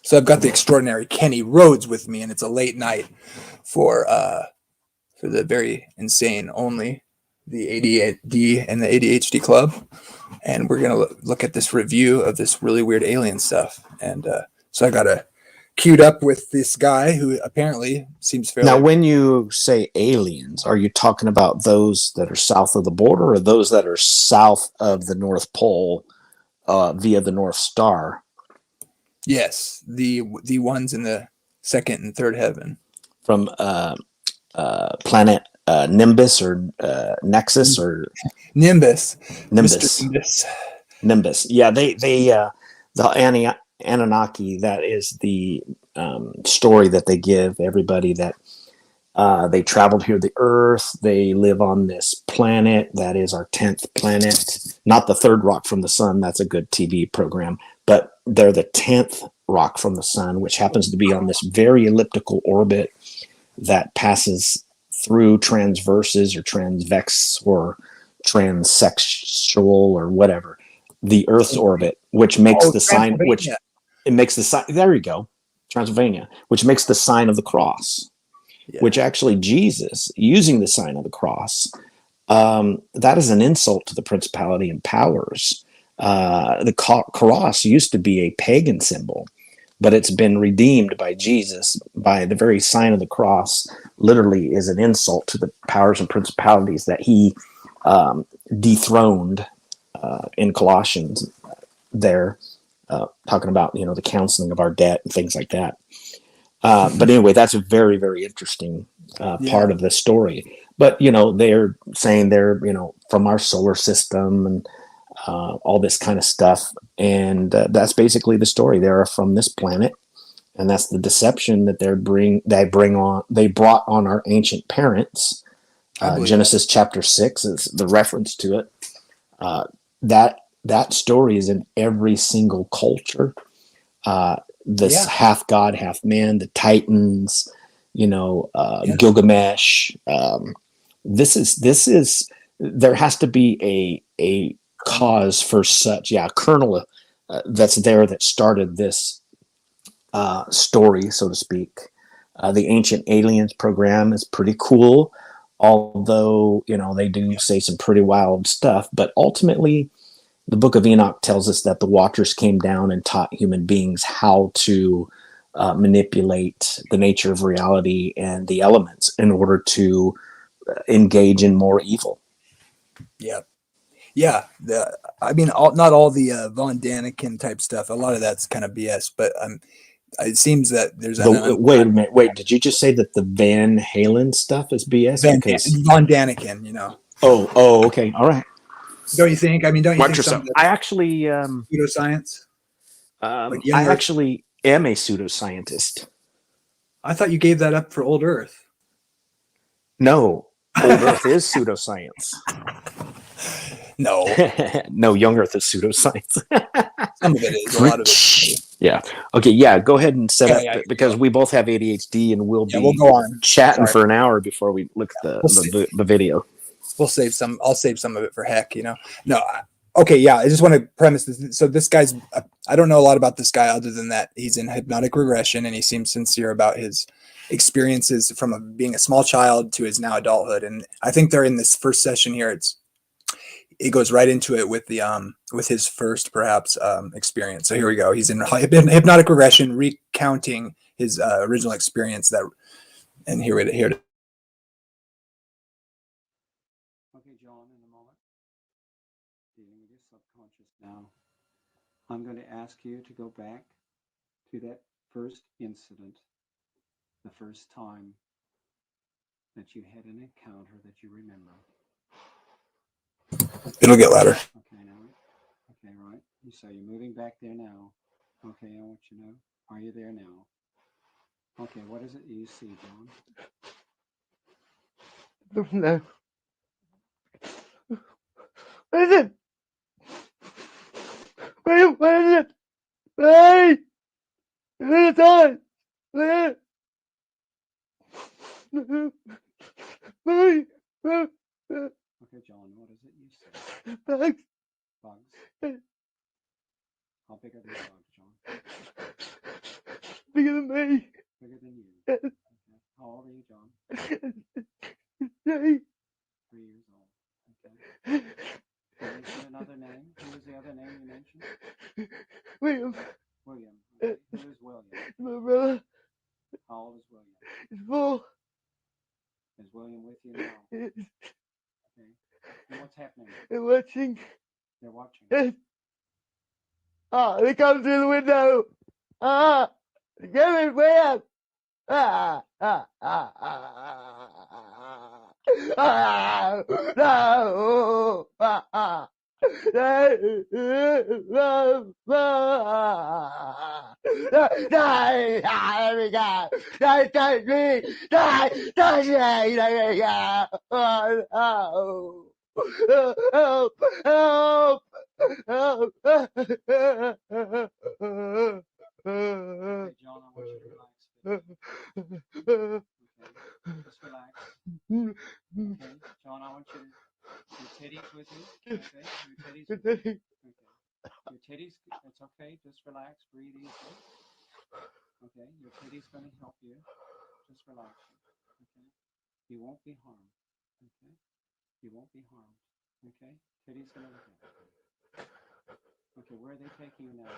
So I've got the extraordinary Kenny Rhodes with me, and it's a late night for the very insane only, the ADD and the ADHD Club, and we're gonna look at this review of this really weird alien stuff. And so I got a queued up with this guy who apparently seems Now, fairly. when you say aliens, are you talking about those that are south of the border or those that are south of the North Pole via the North Star Yes, the ones in the second and third heaven. from planet Nimbus or Nexus or Nimbus, Mr. Nimbus? Nimbus. Nimbus. Yeah, the Anunnaki. That is the story that they give everybody that they traveled here to Earth. They live on this planet that is our 10th planet, not the third rock from the sun. That's a good TV program, but they're the 10th rock from the sun, which happens to be on this very elliptical orbit that passes through transverses or transvex or transsexual or whatever the Earth's orbit, which makes the sign, which Transylvania. it makes the sign. There you go, Transylvania, which makes the sign of the cross. Yeah. Which actually Jesus using the sign of the cross, that is an insult to the principality and powers. The cross used to be a pagan symbol, but it's been redeemed by Jesus by the very sign of the cross. Literally is an insult to the powers and principalities that he dethroned in Colossians there, talking about, the counseling of our debt and things like that. But anyway, that's a very, very interesting part of the story. But, they're saying they're, from our solar system and all this kind of stuff. And that's basically the story. They're from this planet. And that's the deception that they brought on our ancient parents. Genesis chapter 6 is the reference to it. That story is in every single culture. This half god, half man, the Titans, Gilgamesh. This is there has to be a cause for such, kernel that's there that started this story, so to speak. The Ancient Aliens program is pretty cool, although they do say some pretty wild stuff. But ultimately, the Book of Enoch tells us that the Watchers came down and taught human beings how to manipulate the nature of reality and the elements in order to engage in more evil. Yeah. Not all the Von Daniken type stuff. A lot of that's kind of BS, but it seems that there's wait a minute. Wait, did you just say that the Van Halen stuff is BS? Von Daniken, Oh, okay, all right. Don't you think? Don't you Watch think yourself. I actually, pseudoscience? I actually am a pseudoscientist. I thought you gave that up for Old Earth. No, Old Earth is pseudoscience. No. No, Young Earth is pseudoscience. Some of it is. A lot of it. Yeah. Okay. Yeah. Go ahead and set up because we both have ADHD and we'll go on chatting for an hour before we look at the video. We'll save some. I'll save some of it for heck. No. Okay. Yeah. I just want to premise this. So this guy's. I don't know a lot about this guy other than that he's in hypnotic regression and he seems sincere about his experiences from being a small child to his now adulthood. And I think they're in this first session here. It goes right into it with his first perhaps experience. So here we go. He's in hypnotic regression, recounting his original experience. And here. Okay, John. In a moment, dealing with your subconscious now. I'm going to ask you to go back to that first incident, the first time that you had an encounter that you remember. It'll get louder. Okay, now. Okay, right. So you're moving back there now. Okay, I want you to know. Are you there now? Okay, what is it you see, John? No. What is it? What is it? Hey! It's on! Hey! Okay, John, what is it you see? Bugs. Bugs? How big are these bugs, John? bigger than me. Bigger than you. Yes. Okay. How old are you, John? 3. 3 years old. Okay. You mentioned another name. Who was the other name you mentioned? William, William. Okay. Who is William? my brother, How old is William? is 4. Is William with you now? Yes. Okay. And what's happening? They're watching. They're watching. Yes. Ah, they come through the window. Ah, get it, William. Ah, ah, ah, ah, ah, no, ah, ah. There we go. Don't touch me. Don't touch me. There we go. Oh, no. Help! Help! Help! Okay, John, I want you to relax. Okay. Just relax. Okay. John, I want you to. Your titty's with you. Okay. Your titty's with you. Okay. Your titty's. It's okay. Just relax. Breathe easy. Okay. Your titty's going to help you. Just relax. Okay. You won't be harmed. Okay. You won't be harmed. Okay. Titty's going to look at you. Okay. Where are they taking you now?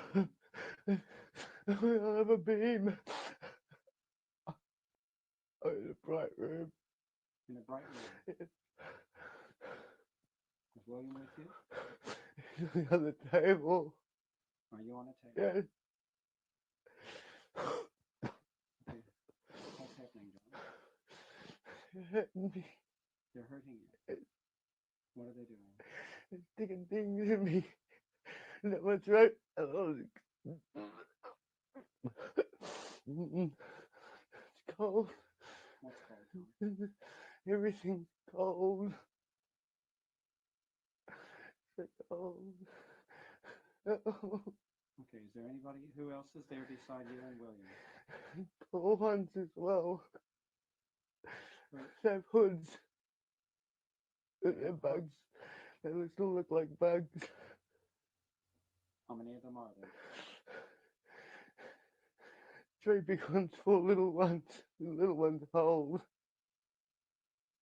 I have a beam. Oh, in a bright room. In a bright room. Is William with you? He's on the table. Are you on a table? Yes. Okay. What's happening, John? They're hurting me. They're hurting you. What are they doing? They're sticking things in me. No one's right. It's cold. What's cold, John? Everything's cold. So cold. Oh, Okay, is there anybody, who else is there beside you and William? cold ones as well. Who- They have hoods. they They're have bugs. hoods? They still look like bugs. How many of them are there? 3 big ones, 4 little ones. The little ones hold.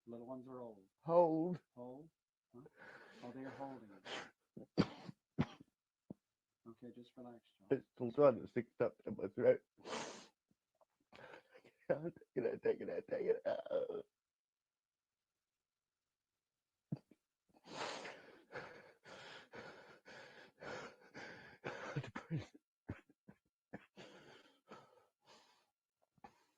Little ones are old. Hold. Hold? Huh? Oh, they're holding it. Okay, just relax, John. It's still trying to stick stuff in my throat. Take it out, take it out, take it out.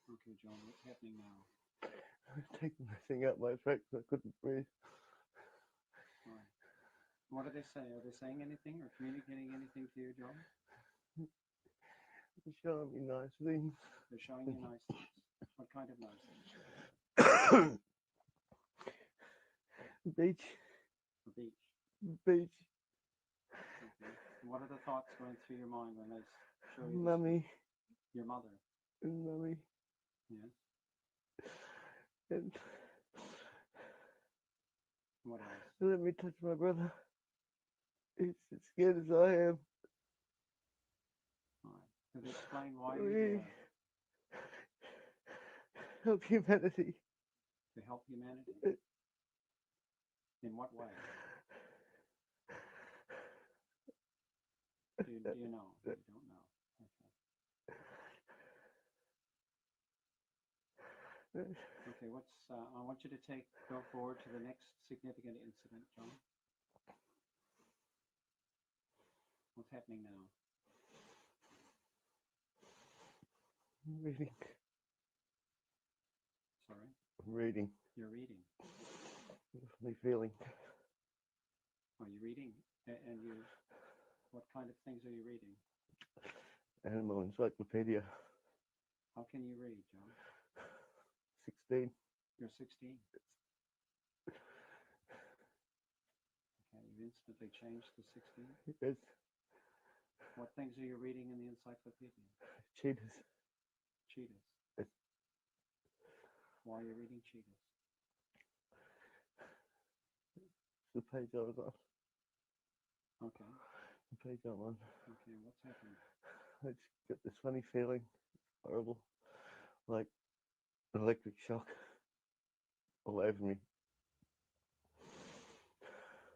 Okay, John, what's happening now? I was taking the thing out my throat so I couldn't breathe. All right. What do they say? Are they saying anything or communicating anything to you, John? They're showing me nice things. They're showing you nice things. What kind of nice things? Beach, The beach. beach, Okay. And what are the thoughts going through your mind when they show you this? mummy, Your mother. and mummy, Yes. and What else? let me touch my brother. He's as scared as I am. All right. Have they explained why you do that? Help humanity. To help humanity? In what way? Do you know? You don't know. Okay. Okay, I want you to go forward to the next significant incident, John. What's happening now? I'm reading. Sorry? I'm reading. You're reading. Funny feeling. Are you reading? And what kind of things are you reading? Animal encyclopedia. How can you read, John? 16. You're 16. Okay, you instantly changed to 16. Yes. What things are you reading in the encyclopedia? Cheetahs. Cheetahs. Yes. Why are you reading cheetahs? The page I was on. Okay. The page I'm on. Okay, what's happening? I just get this funny feeling. horrible, like an electric shock all over me.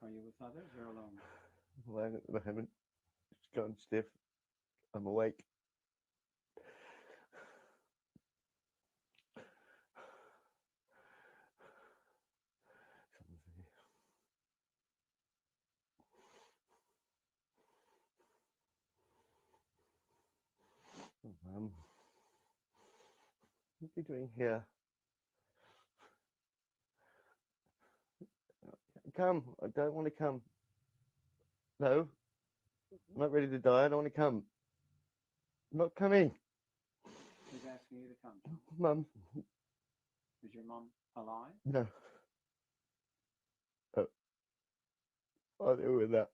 Are you with others or alone? I'm laying at the moment, just going stiff. I'm awake. What are you doing here? Come. I don't want to come. No. I'm not ready to die. I don't want to come. I'm not coming. Who's asking you to come, John? Mum. Is your mum alive? No. Oh. I'll deal with that.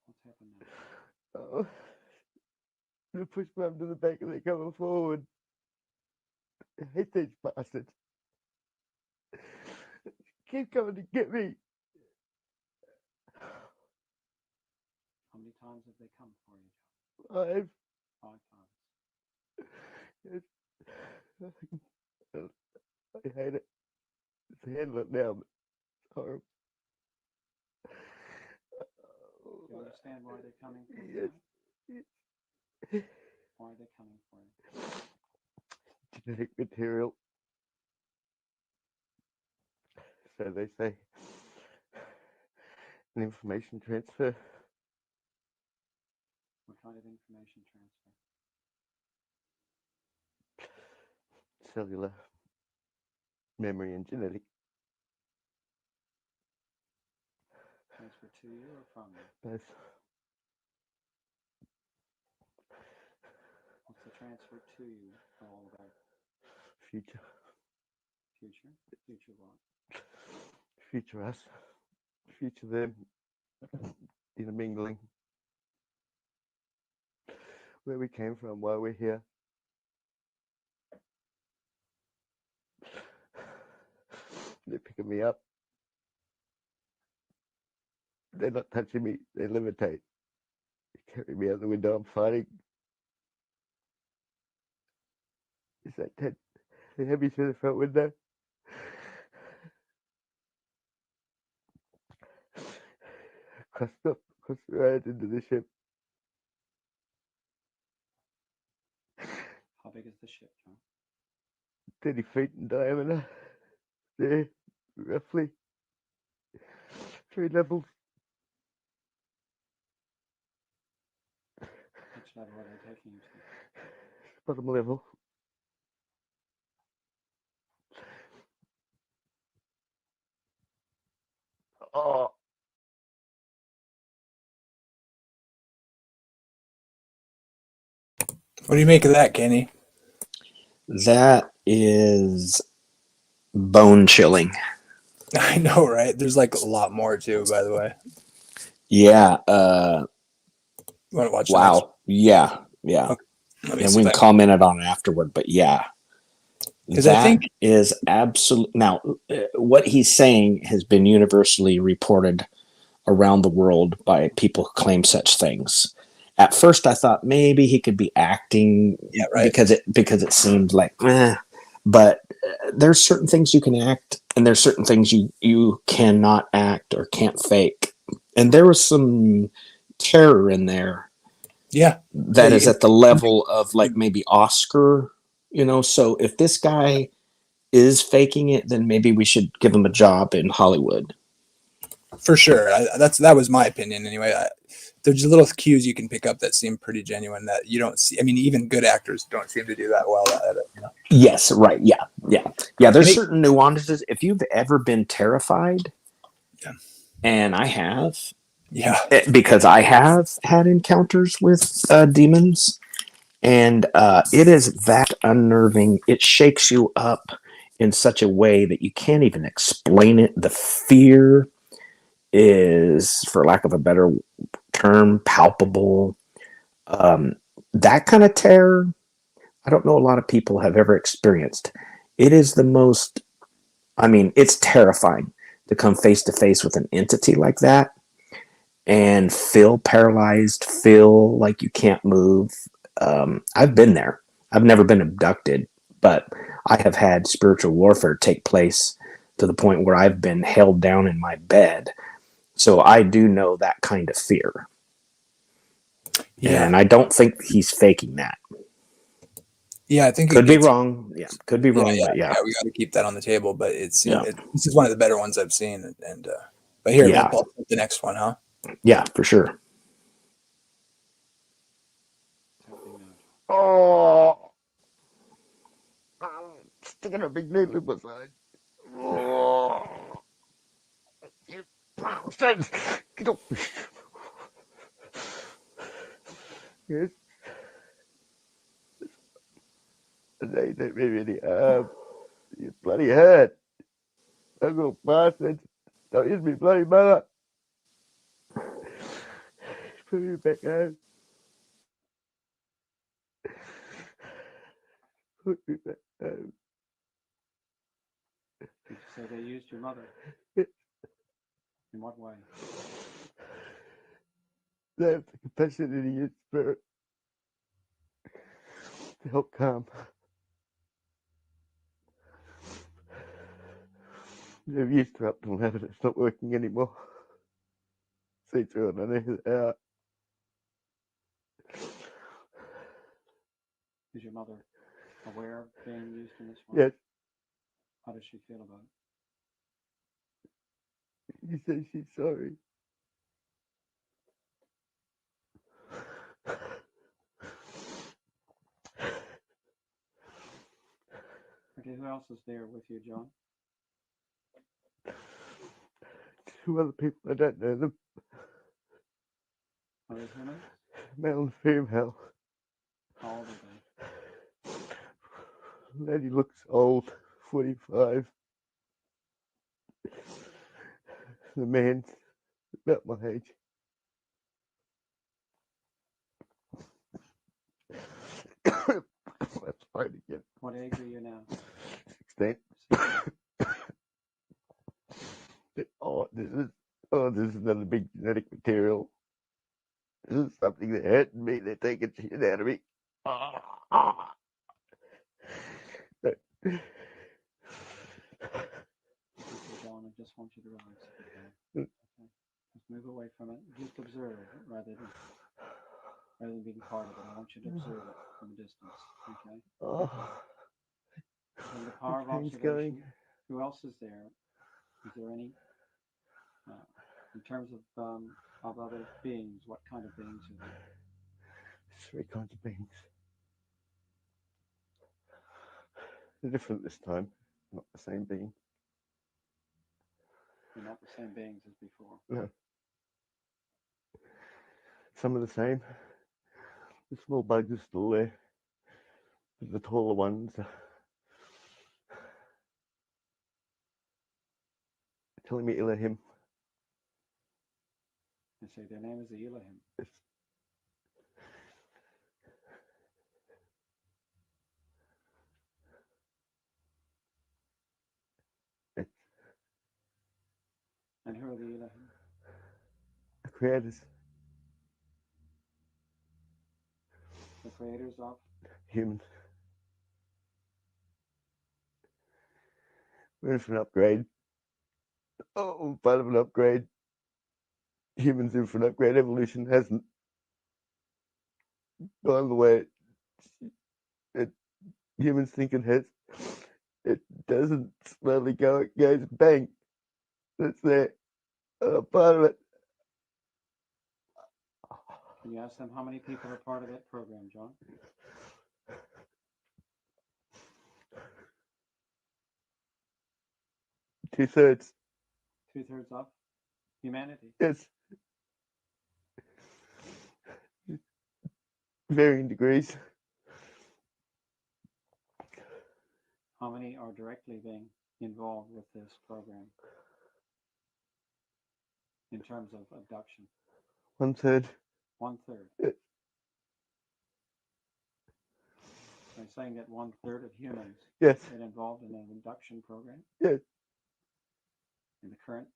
What's happened now? Oh. They push Mum to the back and they're coming forward. I hate these bastards. Keep coming to get me. How many times have they come for you, John? 5. 5 times. I hate it. It's handle it now, but it's horrible. Do you understand why they're coming for you? Yes. Why are they coming for you? Genetic material. So they say an information transfer. What kind of information transfer? Cellular, memory, and genetic. Transfer to you or from you? Both. What's the transfer to you all about? Future. Future? Future what? Future us. Future them. Intermingling. Where we came from, why we're here. They're picking me up. They're not touching me. They levitate. They carry me out the window. I'm fighting. Is that Ted? They have me through the front window. Across the road into the ship. How big is the ship, John? 30 feet in diameter. There, roughly. 3 levels. Which level are they taking you to? Bottom level. Oh. What do you make of that, Kenny? That is bone chilling. I know, right? There's like a lot more too, by the way. Yeah. You want to watch Wow. Yeah. Yeah. Okay. Let me And see we if can I- comment on it afterward, but yeah. 'Cause I That think- is absolute. Now, what he's saying has been universally reported around the world by people who claim such things. At first, I thought maybe he could be acting, Yeah, right. because it seemed like, but there's certain things you can act, and there's certain things you cannot act or can't fake. And there was some terror in there. Yeah. That is at the level of like maybe Oscar, So if this guy is faking it, then maybe we should give him a job in Hollywood. For sure. That was my opinion anyway. There's little cues you can pick up that seem pretty genuine that you don't see. I mean, even good actors don't seem to do that well at it. Yes, right. Yeah. There's certain nuances. If you've ever been terrified, yeah, and I have, yeah, because I have had encounters with demons, and it is that unnerving. It shakes you up in such a way that you can't even explain it. The fear is, for lack of a better term, palpable. That kind of terror, I don't know a lot of people have ever experienced. It is the most, it's terrifying to come face to face with an entity like that. and feel paralyzed, feel like you can't move. I've been there. I've never been abducted, but I have had spiritual warfare take place to the point where I've been held down in my bed. So I do know that kind of fear. Yeah. And I don't think he's faking that. Yeah, I think it Could be gets wrong. Yeah, could be yeah, wrong, yeah, but yeah. yeah, we got to keep that on the table. But it's Yeah. this is one of the better ones I've seen. And but here we'll Yeah. pull the next one, huh? Yeah, for sure. What's happening now, John? Oh, I'm sticking a big needle in my side. Oh, you bastards! Get up! Yes, they did me really you bloody hurt. Little bastards! Don't use me bloody mother! Put me back home. Put me back home. Did you say they used your mother? In what way? They have the compassion in your spirit to help calm. They've used her up to an habit. It's not working anymore. See through it. I know it out. Is your mother aware of being used in this way? Yes, How does she feel about it? you say she's sorry. Okay, who else is there with you, John? Two other people, I don't know them. Are they humans? Male and female. How old are they? Lady looks old, 45. The man's about my age. That's fine again. What age are you now? 16. 16. This is another big genetic material. This is something that hurt me. They're taking shit out of me. Okay, John, I just want you to relax a bit there. Okay. Just move away from it. Just observe rather than being part of it. I want you to observe it from a distance. Okay. From the power of Pain's observation, going. who else is there? Is there any, in terms of other beings? What kind of beings are there? 3 kinds of beings. They're different this time. Not the same being. They're not the same beings as before. No. Some are the same. The small bugs are still there. But the taller ones are telling me Elohim. They say their name is the Elohim. Yes. And who are the Elohim? The creators, The creators of? humans. We're in for an upgrade. Oh, part of an upgrade. Humans in for an upgrade. Evolution hasn't gone the way humans think it has. It doesn't slowly go. It goes bang. That's there. Part of it. Can you ask them how many people are part of that program, John? Two-thirds. 2/3 of humanity. Yes. Varying degrees. How many are directly being involved with this program in terms of abduction? 1/3. 1/3. Yes. They're saying that 1/3 of humans Yes. get involved in an abduction program Yes. in the current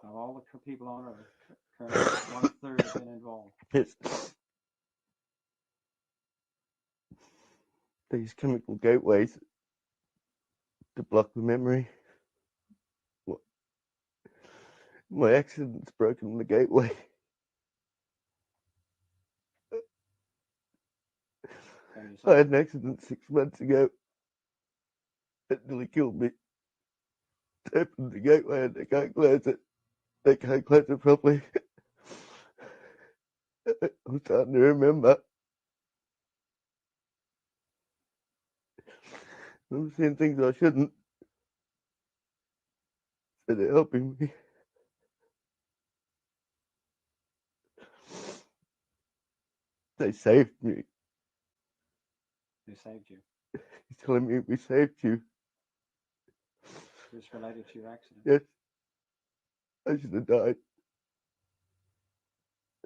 Of all the people on Earth, currently 1/3 have been involved. Yes. These chemical gateways to block the memory. My accident's broken the gateway. I had an accident 6 months ago. It nearly killed me. It opened the gateway and they can't close it. They can't close it properly. I'm starting to remember. I'm seeing things I shouldn't. So they're helping me. They saved me. Who saved you? He's telling me we saved you. This related to your accident? Yes. I should have died.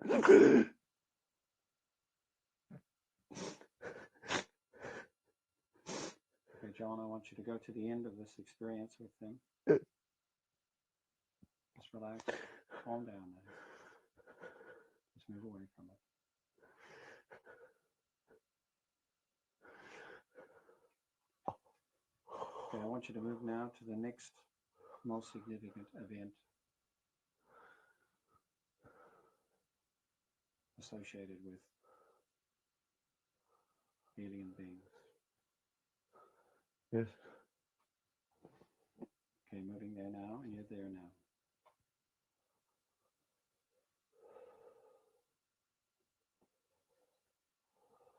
Okay, John, I want you to go to the end of this experience with them. Yes. Just relax. Calm down now. Just move away from it. Okay, I want you to move now to the next most significant event associated with alien beings. Yes. Okay, moving there now, and you're there now.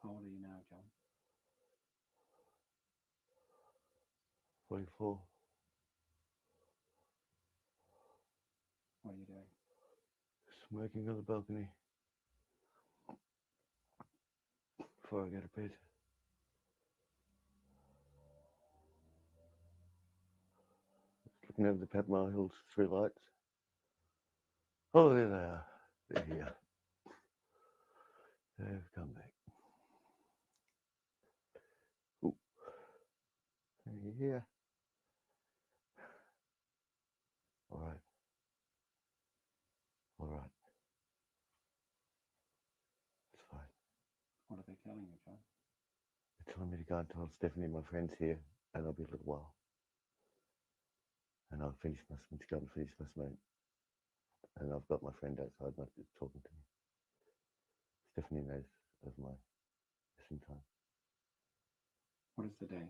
How old are you now, John? 44. What are you doing? Smoking on the balcony. Before I go to bed. Looking over the Padmar Hills through lights. Oh, there they are. They're here. They've come back. Ooh. Are you here? All right. All right. It's fine. What are they telling you, John? They're telling me to go and tell Stephanie my friend's here, and I'll be a little while. And I'll finish my swim to go and finish my smoke. And I've got my friend outside not talking to me. Stephanie knows of my missing time. What is the day?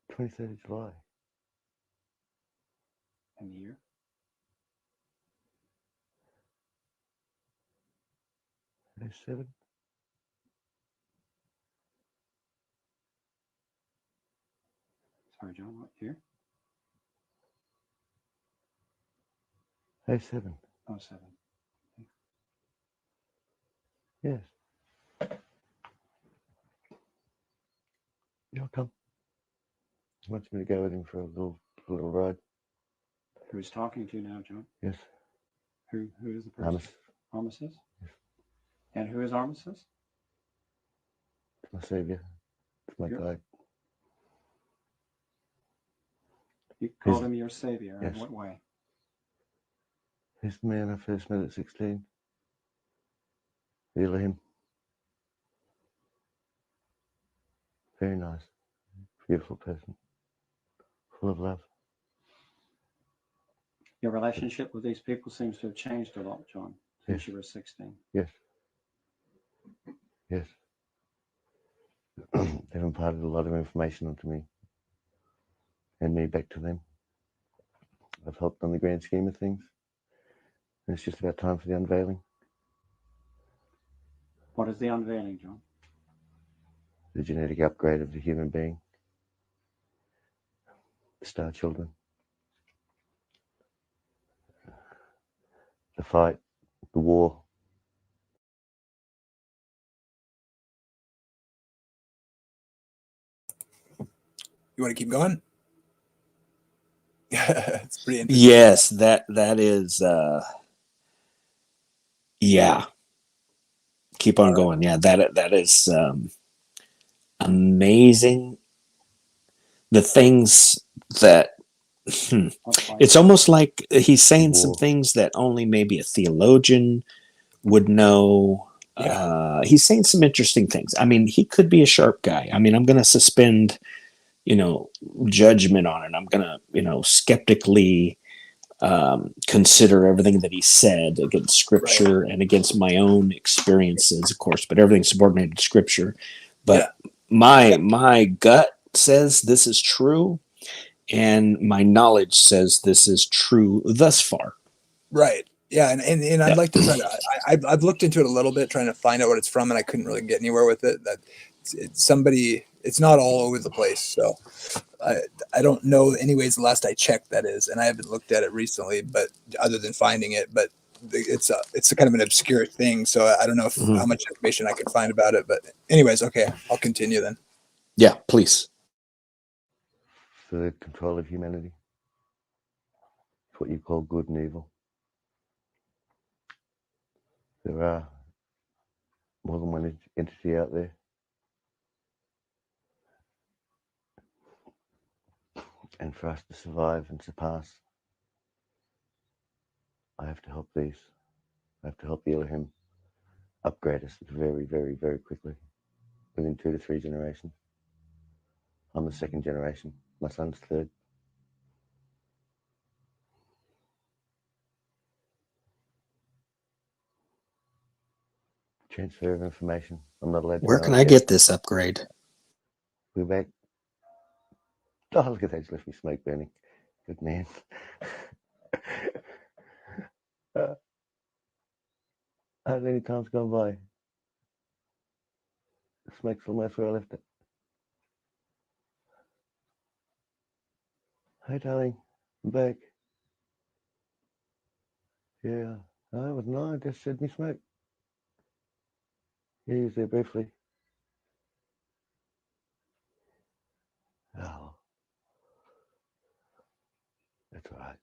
The 23rd of July. And the year? Day 7. Sorry, John, what year? Day 7. Oh, 7. Yes. You'll come. He wants me to go with him for a little ride. Who's talking to you now, John? Yes. Who is the person? Armistice. Armistice? Yes. And who is Armistice? It's my saviour. It's my guide. You called him your savior. Yes. In what way? He's the man I first met at 16. Elohim. Very nice. Beautiful person. Full of love. Your relationship with these people seems to have changed a lot, John, since Yes. you were 16. Yes. Yes. They've imparted a lot of information onto me and me back to them. I've helped on the grand scheme of things. And it's just about time for the unveiling. What is the unveiling, John? The genetic upgrade of the human being. The star children. The fight. The war. You want to keep going? It's pretty interesting. Yes, that is yeah. keep on going. Yeah, that is amazing. The things that it's almost like he's saying some things that only maybe a theologian would know. Yeah. He's saying some interesting things. I mean, he could be a sharp guy. I mean, I'm going to suspend, judgment on it. I'm going to, skeptically consider everything that he said against scripture and against my own experiences, of course, but everything's subordinated to scripture. But my gut says this is true, and my knowledge says this is true thus far. Right. Yeah, and I'd like to try to. I've looked into it a little bit, trying to find out what it's from, and I couldn't really get anywhere with it. That it's not all over the place. So I don't know. Anyways, the last I checked, that is, and I haven't looked at it recently, but other than finding it, but it's a kind of an obscure thing. So I don't know how much information I can find about it. But anyways, okay, I'll continue then. Yeah, please. For the control of humanity. It's what you call good and evil. There are more than one entity out there. And for us to survive and surpass, I have to help these. I have to help the Elohim upgrade us very, very, very quickly, within 2 to 3 generations. I'm the 2nd generation. My son's 3rd. Transfer of information. I'm not allowed to Where know can it I yet. get this upgrade? We're back. Oh, look at that. Just left me smoke burning. Good man. How many times gone by? The smoke's almost where I left it. Hey, darling. I'm back. Yeah. No, it was no. I just said me smoke. Yeah, he was there briefly. Oh. That's all right.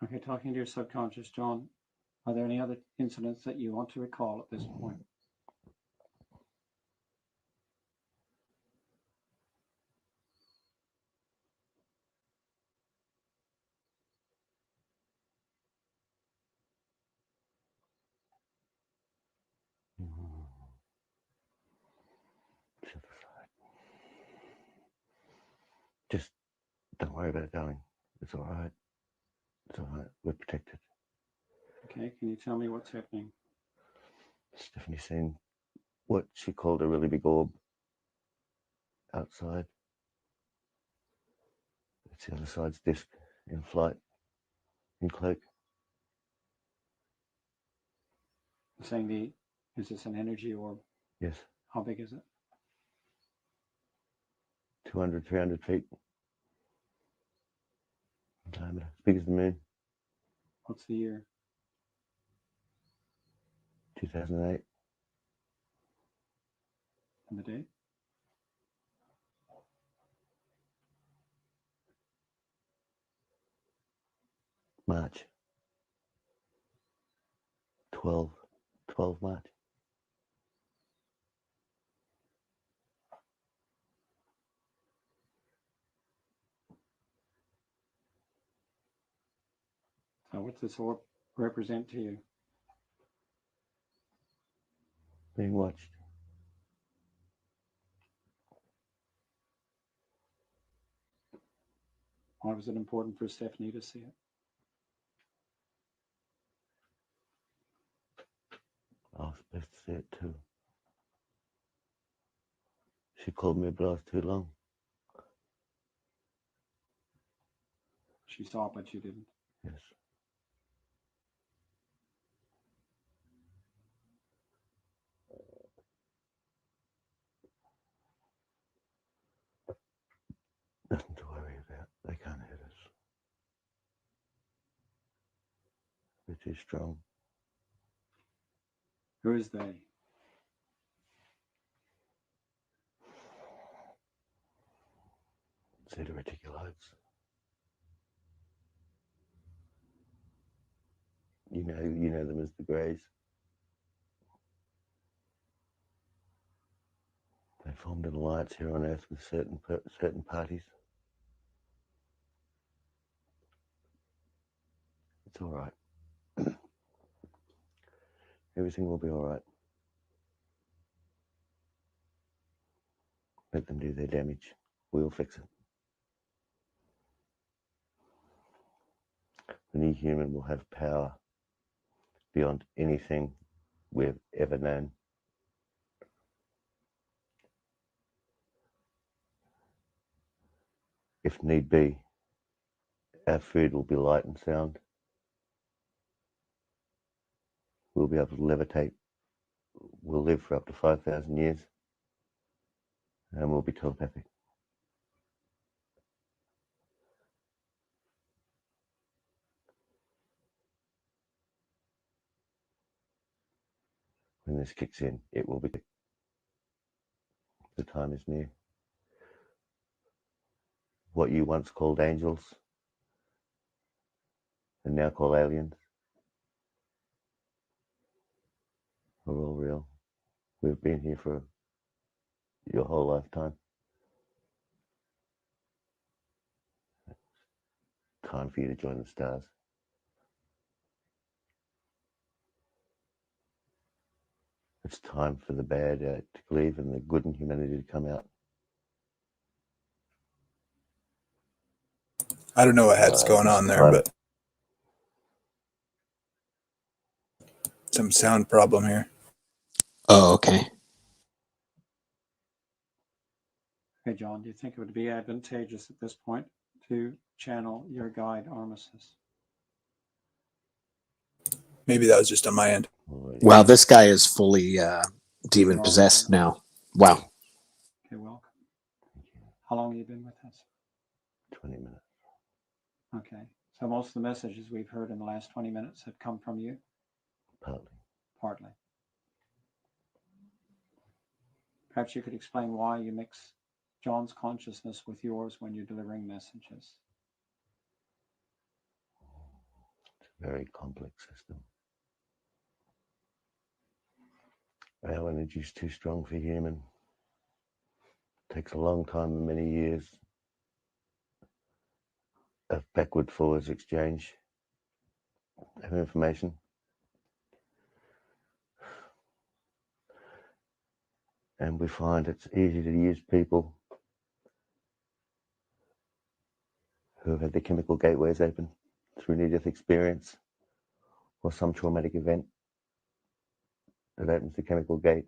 Okay, talking to your subconscious, John, are there any other incidents that you want to recall at this point? Just don't worry about it, darling. It's all right. It's all right. We're protected. Okay, can you tell me what's happening? Stephanie's seen what she called a really big orb outside. It's the other side's disc in flight, in cloak. Saying is this an energy orb? Yes. How big is it? 200, 300 feet. Diameter. As big as the moon. What's the year? 2008. And the date? March. 12 March. So what's this orb represent to you? Being watched. Why was it important for Stephanie to see it? I was supposed to see it too. She called me, but I was too long. She saw it, but you didn't. Yes. Nothing to worry about. They can't hurt us. We're too strong. Who is they? Zeta reticuloids. You know them as the greys. They formed an alliance here on Earth with certain parties. It's all right. Everything will be all right. Let them do their damage. We'll fix it. The new human will have power beyond anything we've ever known. If need be, our food will be light and sound. We'll be able to levitate. We'll live for up to 5,000 years. And we'll be telepathic. When this kicks in, it will be. The time is near. What you once called angels and now call aliens are all real. We've been here for your whole lifetime. Time for you to join the stars. It's time for the bad to leave and the good in humanity to come out. I don't know what heck's going on there, but some sound problem here. Oh, okay. Okay, John, do you think it would be advantageous at this point to channel your guide Armistice? Maybe that was just on my end. Wow, this guy is fully demon possessed now. Wow. Okay, welcome. How long have you been with us? 20 minutes. Okay, so most of the messages we've heard in the last 20 minutes have come from you? Partly. Partly. Perhaps you could explain why you mix John's consciousness with yours when you're delivering messages. It's a very complex system. Our energy is too strong for human. It takes a long time and many years of backward-forwards exchange of information. And we find it's easy to use people who have had their chemical gateways open through near-death experience or some traumatic event that opens the chemical gate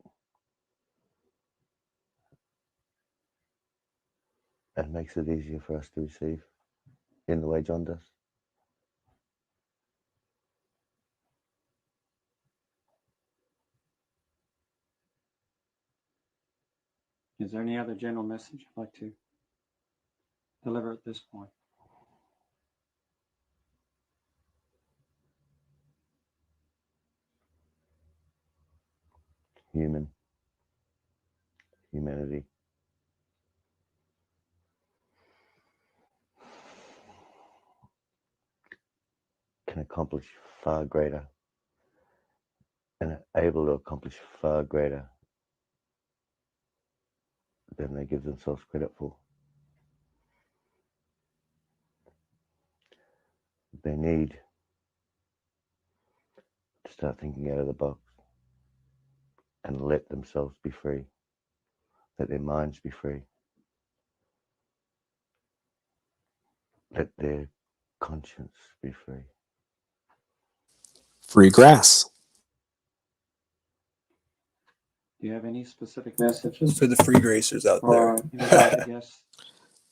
and makes it easier for us to receive in the way John does. Is there any other general message you'd like to deliver at this point? Humanity can accomplish far greater and are able to accomplish far greater than they give themselves credit for. They need to start thinking out of the box and let themselves be free, let their minds be free, let their conscience be free. Free grass. Do you have any specific messages For the free gracers out there. or you would like to guess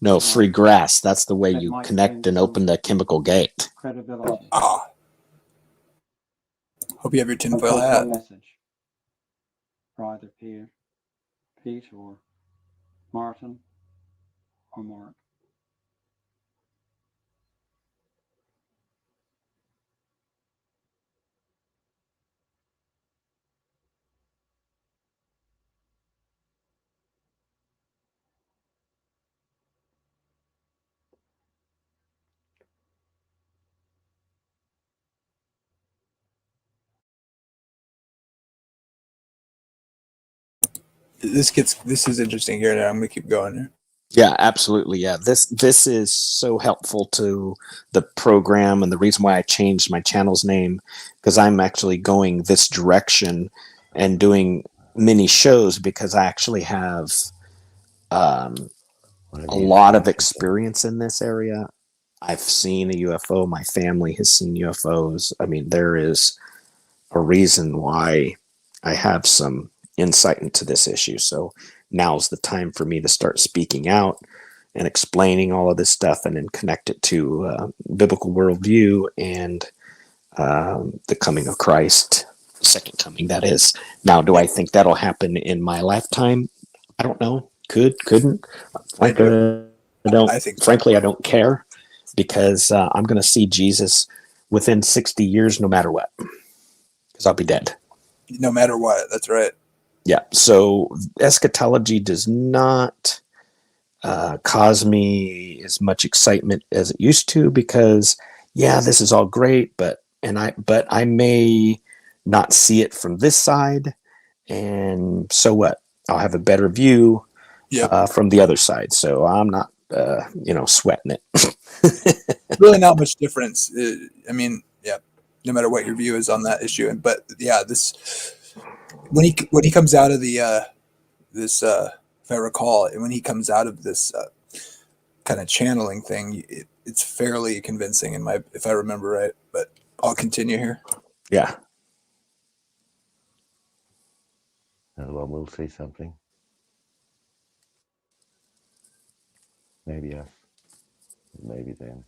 No, free grass. That's the way that you might connect bring and some open the chemical gate. credibility? Ah, hope you have your What's tinfoil your hat. message for either Pete or Martin or Mark? this is interesting here. Now I'm gonna keep going here. Yeah, absolutely. Yeah, this is so helpful to the program, and the reason why I changed my channel's name, because I'm actually going this direction and doing mini shows, because I actually have One of a you lot of experienced it, John. experience in this area. I've seen a UFO. My family has seen UFOs. I mean, there is a reason why I have some insight into this issue. So now's the time for me to start speaking out and explaining all of this stuff, and then connect it to biblical worldview and the coming of Christ, second coming, that is. Now, do I think that'll happen in my lifetime? I don't know. Couldn't. I do. I don't. I think so. Frankly, I don't care, because I'm going to see Jesus within 60 years, no matter what, because I'll be dead. No matter what. That's right. Yeah. So eschatology does not cause me as much excitement as it used to, because yeah, this is all great, but I may not see it from this side, and so what? I'll have a better view Yep. from the other side. So I'm not, sweating it. Really not much difference. I mean, yeah. No matter what your view is on that issue, but yeah, this when he comes out of the this if I recall, when he comes out of this kind of channeling thing, it's fairly convincing in my if I remember right. But I'll continue here. Yeah. Another one will see something. Maybe us. Maybe them.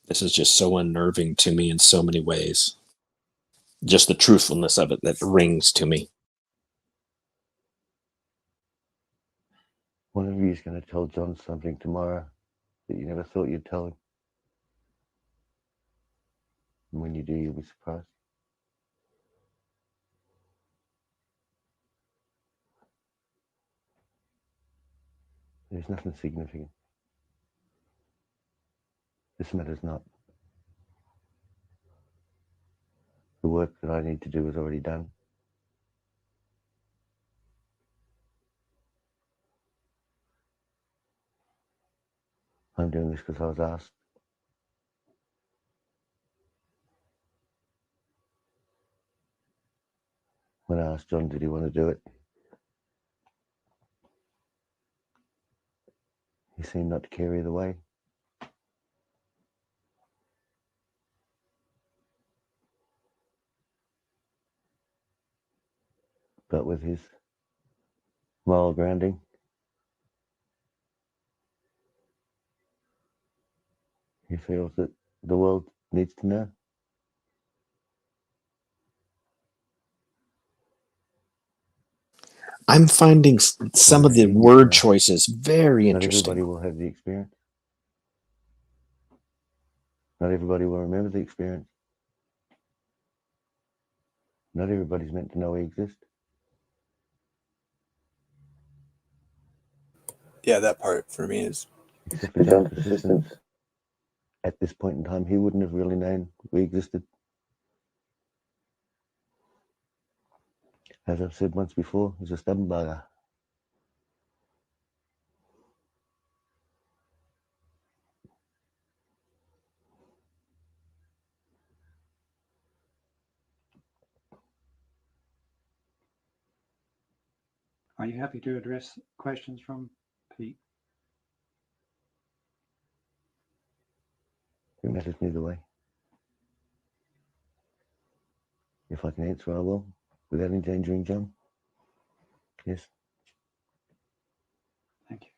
This is just so unnerving to me in so many ways. Just the truthfulness of it that rings to me. One of you is going to tell John something tomorrow that you never thought you'd tell him. And when you do, you'll be surprised. There's nothing significant. This matters not. The work that I need to do is already done. I'm doing this because I was asked. When I asked John, did he want to do it? He seemed not to care either way. But with his moral grounding, he feels that the world needs to know. I'm finding some of the Maybe word choices very not everybody interesting. will have the experience. Not everybody will remember the experience. Not everybody's meant to know we exist. Yeah, that part for me is Except for John's persistence. At this point in time, he wouldn't have really known we existed. As I've said once before, he's a stubborn bugger. Are you happy to address questions from Pete? It matters neither way. If I can answer, I will, without endangering John. Yes. Thank you.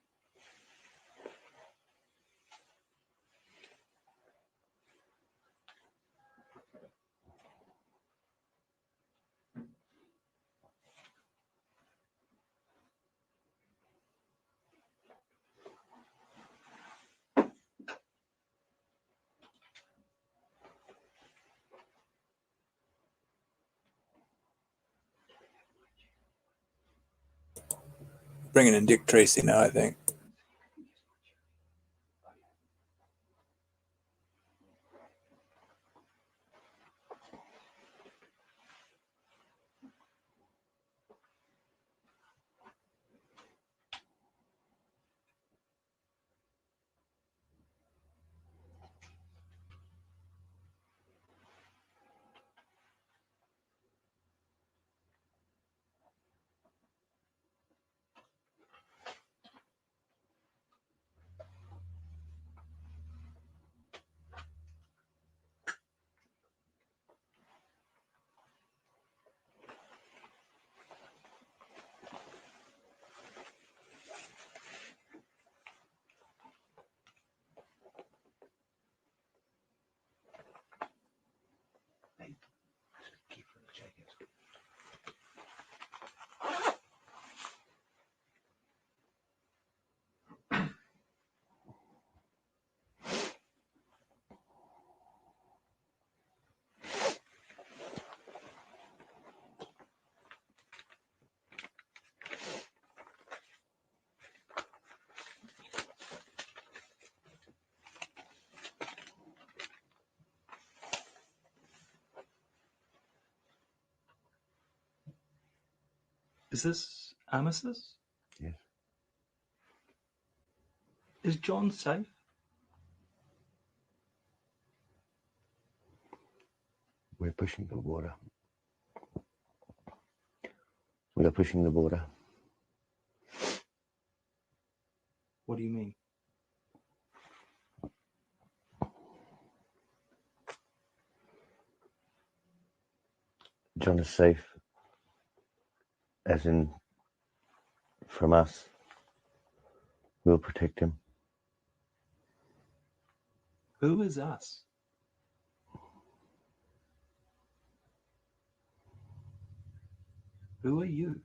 bringing in Dick Tracy now, I think. Is this Amasis? Yes. Is John safe? We're pushing the border. We are pushing the border. What do you mean? John is safe, as in from us. We'll protect him. Who is us? Who are you?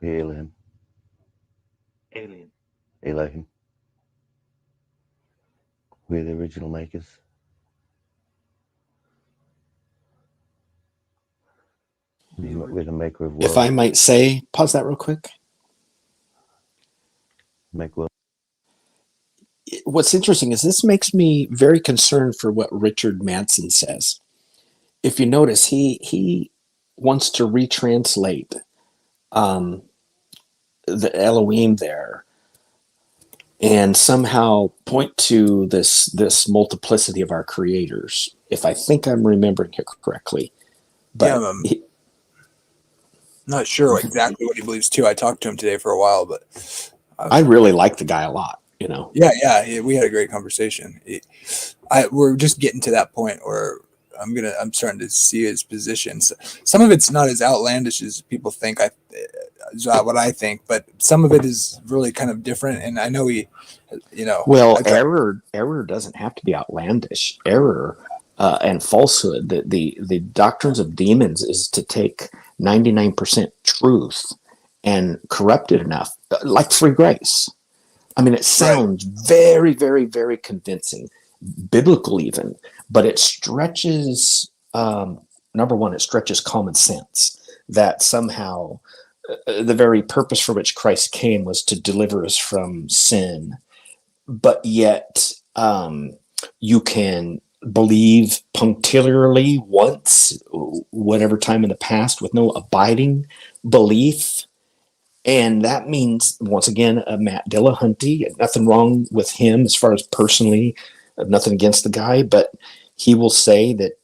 We Elohim. Alien. Elohim. We're the original makers. We're the maker of worlds. If I might say, pause that real quick. Make worlds. What's interesting is this makes me very concerned for what Richard Manson says. If you notice, he wants to retranslate the Elohim there and somehow point to this multiplicity of our creators. If I think I'm remembering it correctly, but Yeah, I'm not sure exactly what he believes too. I talked to him today for a while, but I really like the guy a lot. You know. Yeah, we had a great conversation. We're just getting to that point where I'm starting to see his positions. Some of it's not as outlandish as people think. Is what I think, but some of it is really kind of different. And I know Well, error doesn't have to be outlandish. Error and falsehood. The doctrines of demons is to take 99% truth and corrupt it enough, like free grace. I mean, it sounds very, very, very convincing, biblical even, but it stretches, number one, it stretches common sense that somehow the very purpose for which Christ came was to deliver us from sin. But yet you can believe punctiliarly once, whatever time in the past, with no abiding belief. And that means, once again, Matt Dillahunty, nothing wrong with him as far as personally, nothing against the guy, but he will say that,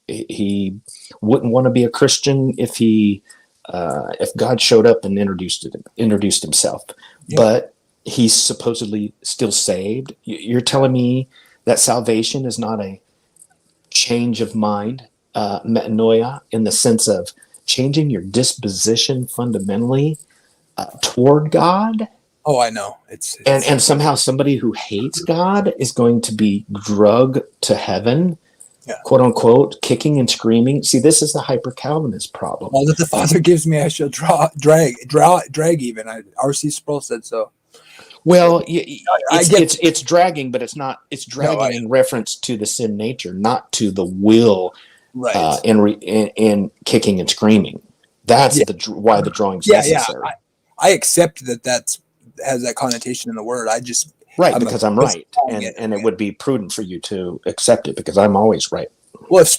he wouldn't want to be a Christian if God showed up and introduced himself. Yeah. But he's supposedly still saved. You're telling me that salvation is not a change of mind, metanoia, in the sense of changing your disposition fundamentally toward God. Oh, I know. And somehow somebody who hates God is going to be drugged to heaven, quote unquote, kicking and screaming. See, this is the hyper Calvinist problem. All that the Father gives me, I shall drag. Even R.C. Sproul said so. Well, it's dragging, but it's not. It's dragging in reference to the sin nature, not to the will, in kicking and screaming. That's why the drawing's necessary. I accept that has that connotation in the word. I just Right, I'm because I'm right, and it would be prudent for you to accept it because I'm always right. Well, if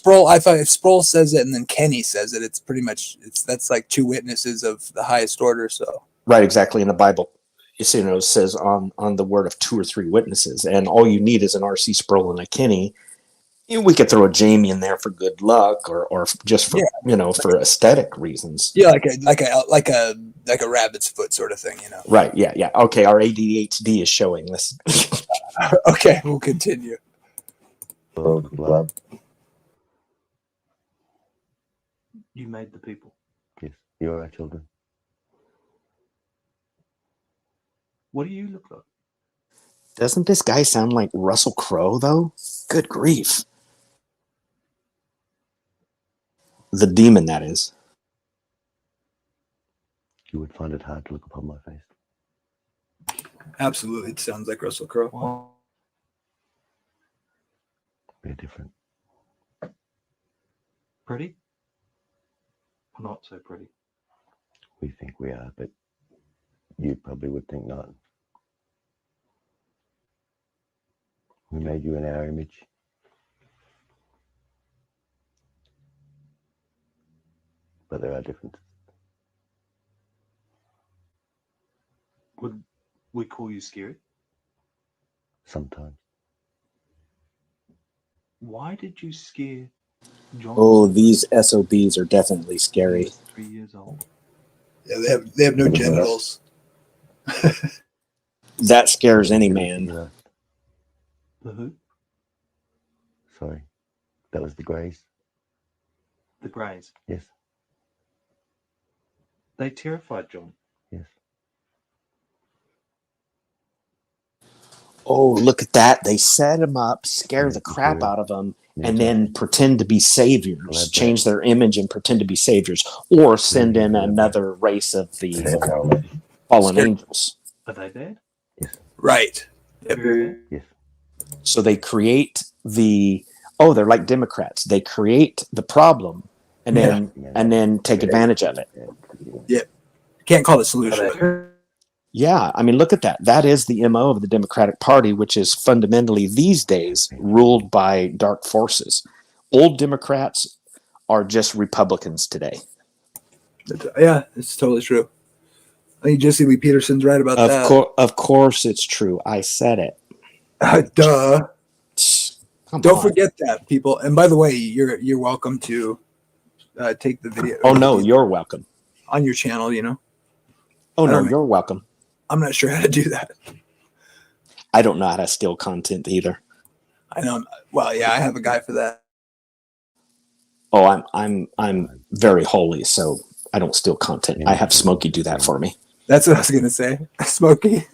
Sproul says it and then Kenny says it, it's pretty much that's like two witnesses of the highest order. So Right, exactly. In the Bible, it says on the word of 2 or 3 witnesses, and all you need is an R.C. Sproul and a Kenny. We could throw a Jamie in there for good luck, or just for yeah, for aesthetic reasons. yeah, like a rabbit's foot sort of thing, you know. Right? Yeah, yeah. Okay, our ADHD is showing this. Okay, we'll continue. Blood. You made the people. Yes, you're our children. What do you look like? Doesn't this guy sound like Russell Crowe though? Good grief! The demon, that is. You would find it hard to look upon my face. Absolutely, it sounds like Russell Crowe. Why? We're different. Pretty? Or not so pretty? We think we are, but you probably would think not. We made you in our image. But there are differences. Would we call you scary? Sometimes. Why did you scare John? Oh, these SOBs are definitely He scary. was 3 years old. Yeah, they have no genitals. That scares any man. The who? Sorry. That was the Greys. The Greys. Yes. They terrified John. Yes. Oh, look at that. They set him up, scare the crap out of him, and then pretend to be saviors, change their image and pretend to be saviors, or send in another race of the fallen angels. Are they bad? Yes. Right. Very bad? Yes. So they create they're like Democrats. They create the problem and then take advantage of it. Yeah. Can't call it a solution. Yeah, I mean, look at that. That is the MO of the Democratic Party, which is fundamentally these days ruled by dark forces. Old Democrats are just Republicans today. Yeah, it's totally true. I think Jesse Lee Peterson's right about that. Of course it's true. I said it. Duh. Don't on. forget that, people. And by the way, you're welcome to take the video. Oh, no, you're welcome. On your channel, you know. Oh, no, you're welcome. I'm not sure how to do that. I don't know how to steal content either. I know. Well, yeah, I have a guy for that. Oh, I'm very holy, so I don't steal content. I have Smokey do that for me. That's what I was gonna say. Smokey.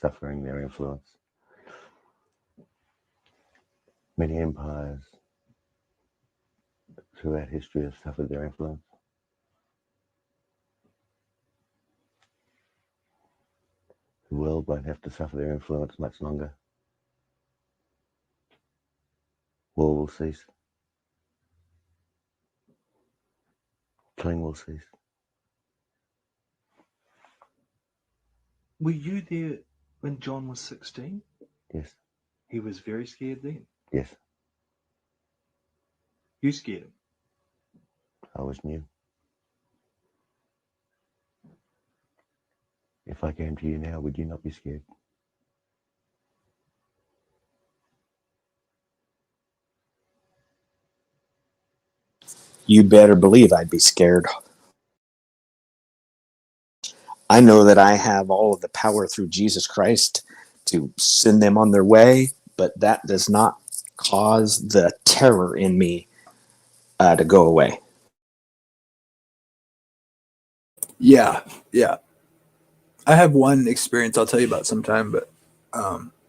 Suffering their influence. Many empires throughout history have suffered their influence. The world won't have to suffer their influence much longer. War will cease. Killing will cease. Were you there when John was 16? Yes. He was very scared then. Yes. You scared him. I was new. If I came to you now, would you not be scared? You better believe I'd be scared. I know that I have all of the power through Jesus Christ to send them on their way, but that does not cause the terror in me to go away. Yeah. I have one experience I'll tell you about sometime, but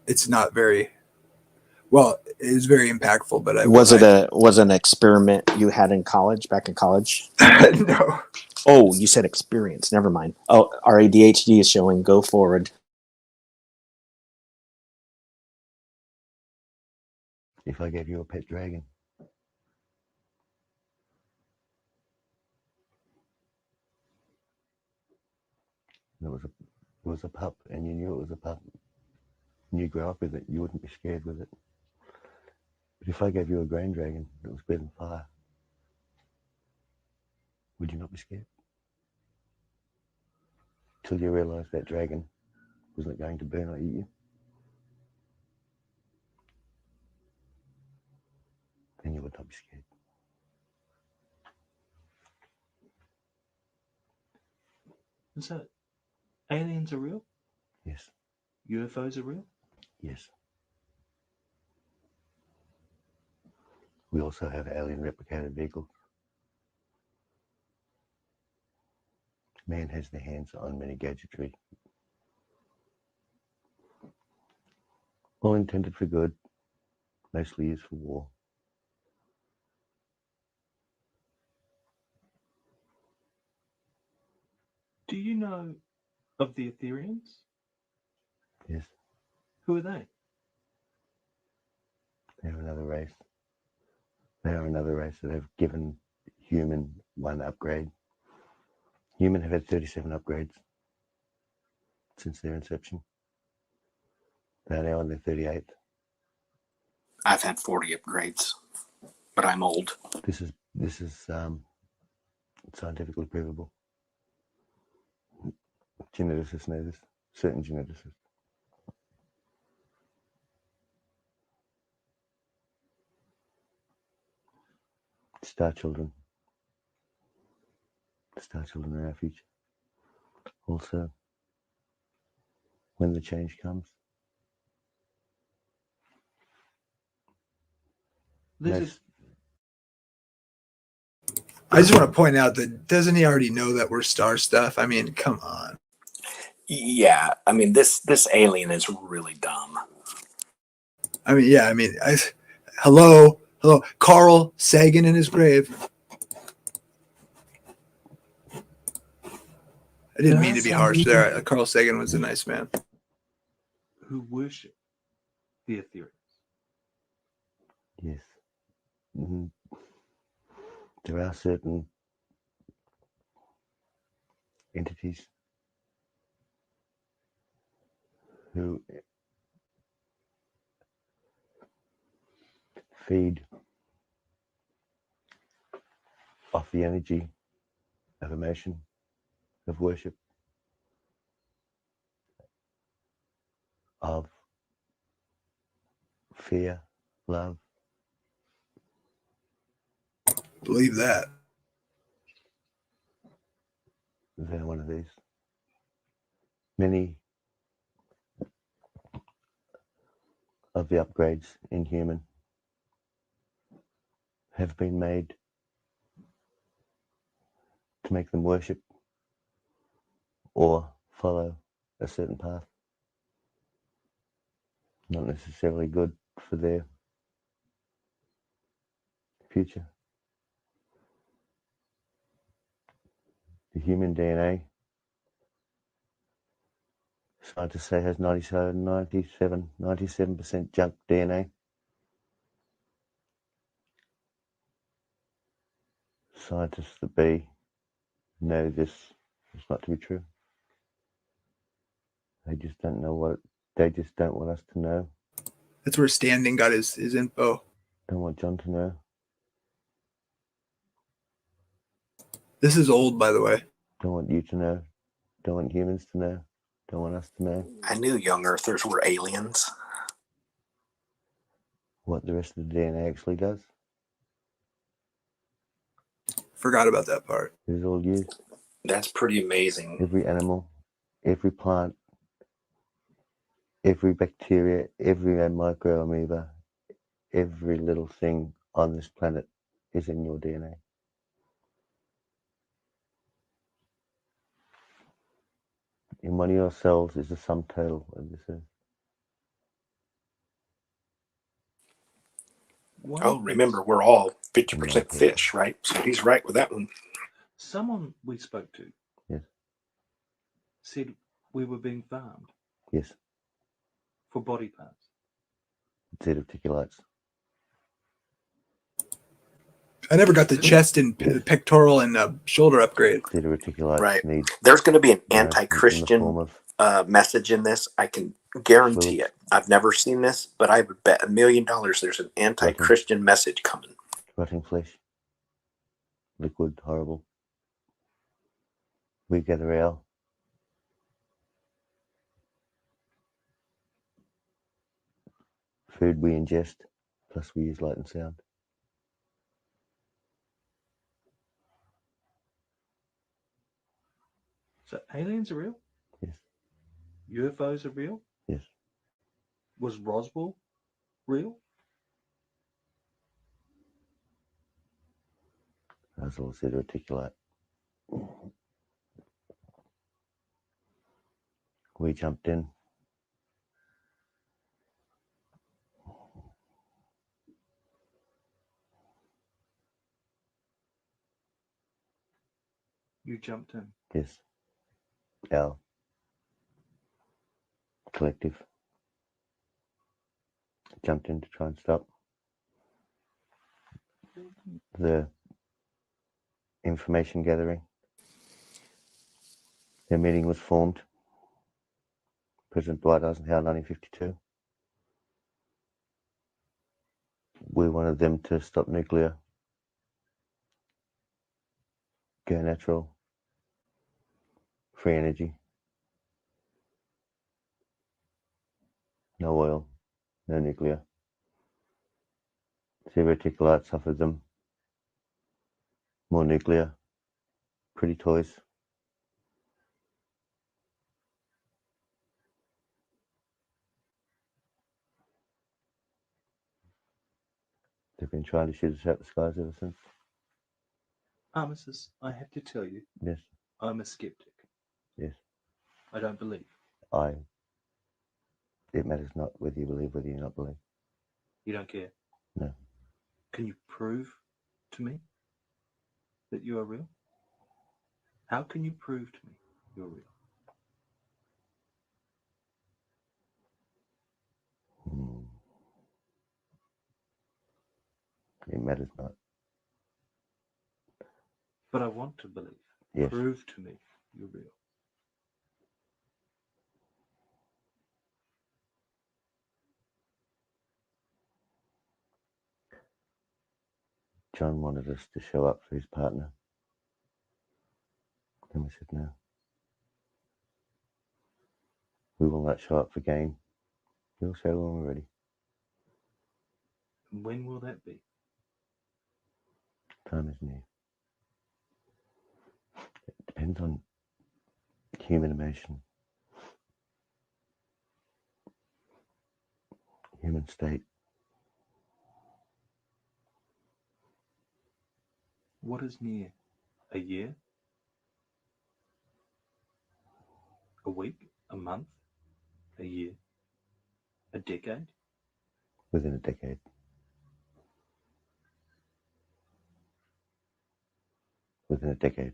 it's not very well. It was very impactful, but was it an experiment you had in college, back in college? No. Oh, you said experience. Never mind. Oh, our ADHD is showing. Go forward. If I gave you a pet dragon, And it was a pup, and you knew it was a pup. And you grew up with it, you wouldn't be scared with it. But if I gave you a grain dragon that was breathing fire, would you not be scared? Till you realised that dragon wasn't going to burn or eat you. Then you would not be scared. And so, aliens are real? Yes, UFOs are real? yes. We also have alien replicated vehicles. Man has their hands on many gadgetry, all intended for good, mostly used for war. Do you know of the Ethereans? Yes, Who are they? they're another race. They are another race that have given human one upgrade. Human have had 37 upgrades since their inception. They are now on their 38th. I've had 40 upgrades, but I'm old. This is scientifically provable. Geneticists know this. Certain geneticists. Star children. The star children are our future. Also, when the change comes, There's most, I just want to point out that doesn't he already know that we're star stuff? I mean, come on. Yeah, I mean this alien is really dumb. I mean, yeah, I mean, hello, Carl Sagan in his grave. I didn't mean to be harsh there. Carl Sagan was a nice man. who worship the Ethereans. yes. There are certain entities who feed off the energy of emotion, of worship, of fear, love. Believe that. They're one of these. Many of the upgrades in human have been made to make them worship or follow a certain path. Not necessarily good for their future. The human DNA, scientists say, has 97% junk DNA. Scientists that be know this is not to be true. They just don't know what, they just don't want us to know. That's where Standing got his info. Don't want John to know. This is old, by the way. Don't want you to know. Don't want humans to know. Don't want us to know I knew young earthers were aliens. what the rest of the DNA actually does. Forgot about that part. It is all used. That's pretty amazing. Every animal, every plant, every bacteria, every microamoeba, every little thing on this planet is in your DNA. In one of your cells is the sum total of this earth. Oh, remember, we're all 50% fish, right? So he's right with that one. Someone we spoke to Yes. said we were being farmed Yes. for body parts. Zeticulites. I never got the chest and pectoral and shoulder upgrade. Theta reticulates Right. needs There's going to be an nourishment in the anti-Christian form of message in this. I can guarantee fluids, it. I've never seen this, but I would bet $1 million there's an anti-Christian message coming. rotting flesh, liquid, horrible. We gather our food we ingest, plus we use light and sound. So aliens are real? Yes, UFOs are real? yes. Was Roswell real? Russell said reticulate. We jumped in. You jumped in. Yes, our collective jumped in to try and stop the information gathering. Their meeting was formed. President Dwight Eisenhower, 1952. We wanted them to stop nuclear, go natural, free energy, no oil, no nuclear. Zero reticulates offered them more nuclear, pretty toys. They've been trying to shoot us out the skies ever since. Armistice, I have to tell you, Yes, I'm a skeptic. yes. I don't believe. It matters not whether you believe, whether you not believe. You don't care? No. Can you prove to me that you are real? How can you prove to me you're real? It matters not. But I want to believe. Yes. Prove to me you're real. John wanted us to show up for his partner. And we said no. We will not show up for gain. We'll show when we're ready. When will that be? Time is near. It depends on human emotion, human state. What is near? A year? A week? A month? A year? A decade? Within a decade. Within a decade.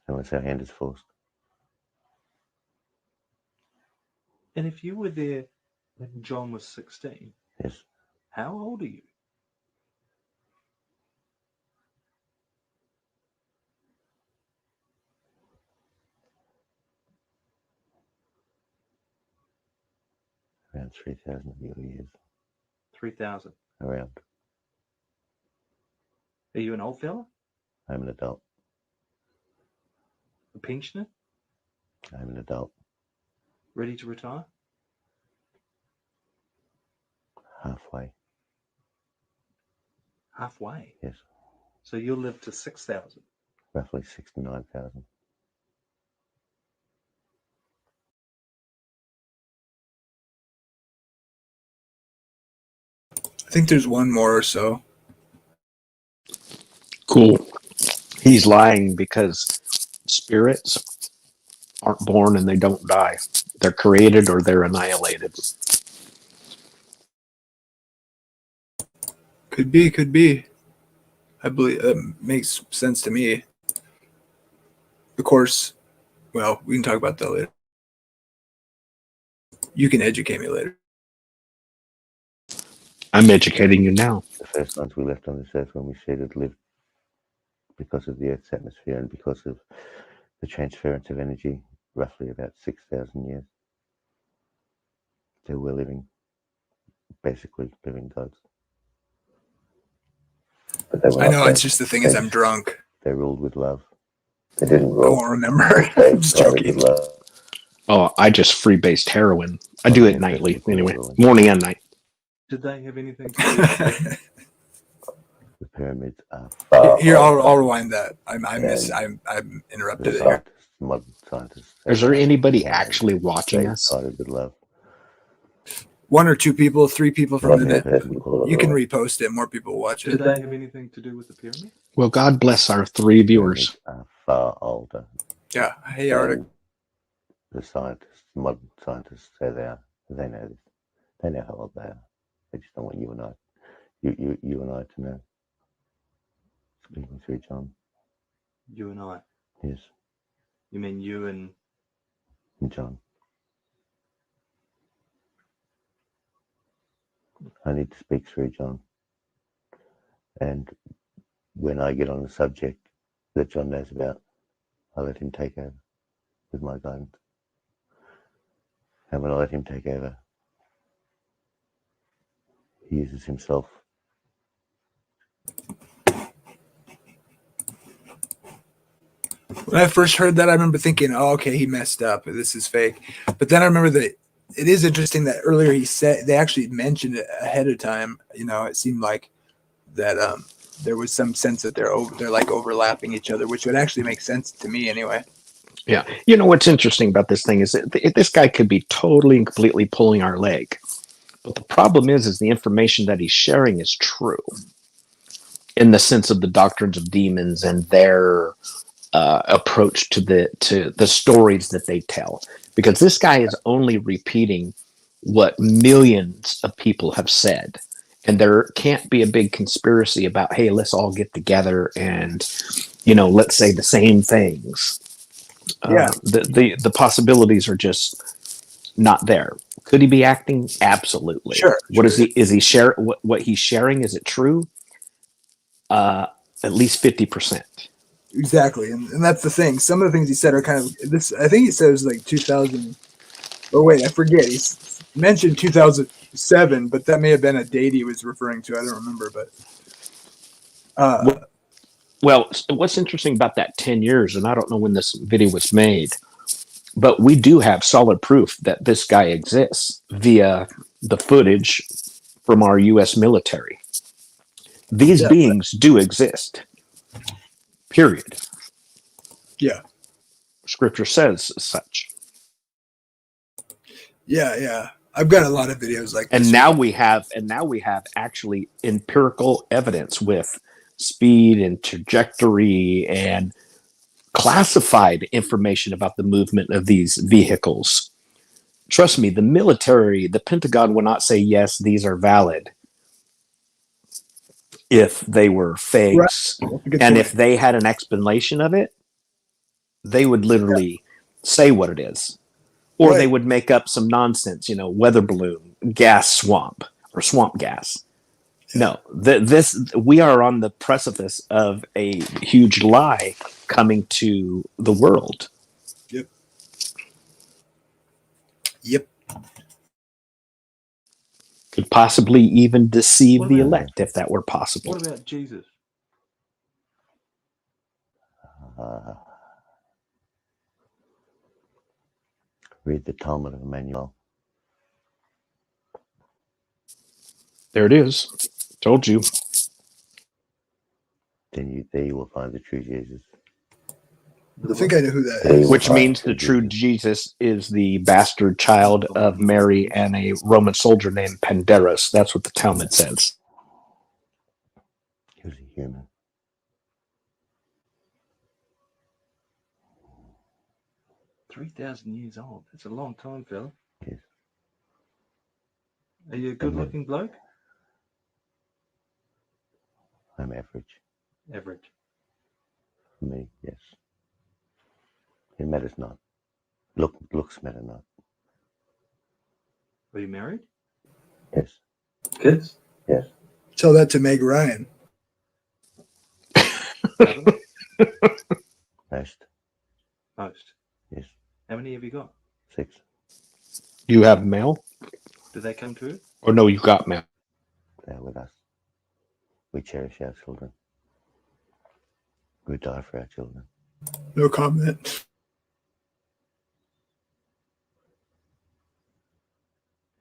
Unless our hand is forced. And if you were there when John was 16, Yes. how old are you? Around 3,000 of your years. 3,000. Around. Are you an old fella? I'm an adult. A pensioner? I'm an adult. Ready to retire? Halfway. Halfway. Yes. So you'll live to 6,000. Roughly 69,000. I think there's one more or so. Cool. He's lying because spirits aren't born and they don't die. They're created or they're annihilated. Could be, could be. I believe that makes sense to me. Of course, well, we can talk about that later. You can educate me later. I'm educating you now. The first ones we left on this earth when we seeded lived because of the Earth's atmosphere and because of the transference of energy, roughly about 6,000 years. So we're living, basically living gods. But they were I not know. It's gods. just the thing is I'm drunk. They ruled with love. They didn't I rule. won't remember. They I'm just guided with joking. love. Oh, I just freebased heroin. I do it nightly anyway, morning and night. Did they have anything to do with the The pyramids are far Here, I'll older rewind that. I'm the interrupted it here. scientists, modern scientists. Is there anybody They actually watching they us? guided with love. 1 or 2 people, 3 people from Not it. person call it You can all. repost it. More people will watch Did it. they have anything to do with the pyramid? Well, God bless our 3 viewers. Pyramids are far older Yeah. Hey, Arctic. than the scientists, modern scientists say they are. They know this. They know how old they are. They just don't want you and I, you and I to know. Speaking through John. You and I. Yes, You mean you and John. I need to speak through John. And when I get on the subject that John knows about, I let him take over with my guidance. And when I let him take over, he uses himself. When I first heard that, I remember thinking, "Oh, okay, he messed up. This is fake." But then I remember that it is interesting that earlier he said they actually mentioned it ahead of time. You know, it seemed like that there was some sense that they're like overlapping each other, which would actually make sense to me anyway. Yeah. You know what's interesting about this thing is that this guy could be totally and completely pulling our leg. But the problem is the information that he's sharing is true in the sense of the doctrines of demons and their approach to the stories that they tell. Because this guy is only repeating what millions of people have said. And there can't be a big conspiracy about, hey, let's all get together and, let's say the same things. Yeah. The possibilities are just not there. Could he be acting? Absolutely. Sure. What is he? Is he share what he's sharing? Is it true? At least 50%. Exactly, and that's the thing. Some of the things he said are kind of this. I think he said it was like 2000. Oh wait, I forget. He mentioned 2007, but that may have been a date he was referring to. I don't remember, but. Well, what's interesting about that 10 years, and I don't know when this video was made, but we do have solid proof that this guy exists via the footage from our U.S. military. These beings do exist. Period. Yeah. Scripture says such. Yeah. I've got a lot of videos like this. And now we have actually empirical evidence with speed and trajectory and classified information about the movement of these vehicles. Trust me, the military, the Pentagon will not say, yes, these are valid if they were fakes. Right. And if they had an explanation of it, they would literally say what it is. Or they would make up some nonsense, weather balloon, gas swamp, or swamp gas. No, we are on the precipice of a huge lie coming to the world. Yep. Could possibly even deceive the elect if that were possible. What about Jesus? Read the Talmud of Emmanuel. There it is. Told you. Then there you will find the true Jesus. I think I know who that is. Which means the true Jesus is the bastard child of Mary and a Roman soldier named Pandarus. That's what the Talmud says. He was a human. $3,000 old. That's a long time, fella. Yes. Are you a good-looking bloke? I'm average. Average. For me, yes. It matters not. Looks matter not. Are you married? Yes. Kids? Yes. Tell that to Meg Ryan. Governor? Most. Most. Yes. How many have you got? 6. You have mail? Do they come to Earth? Or no, you got mail. They're with us. We cherish our children. We die for our children. No comment.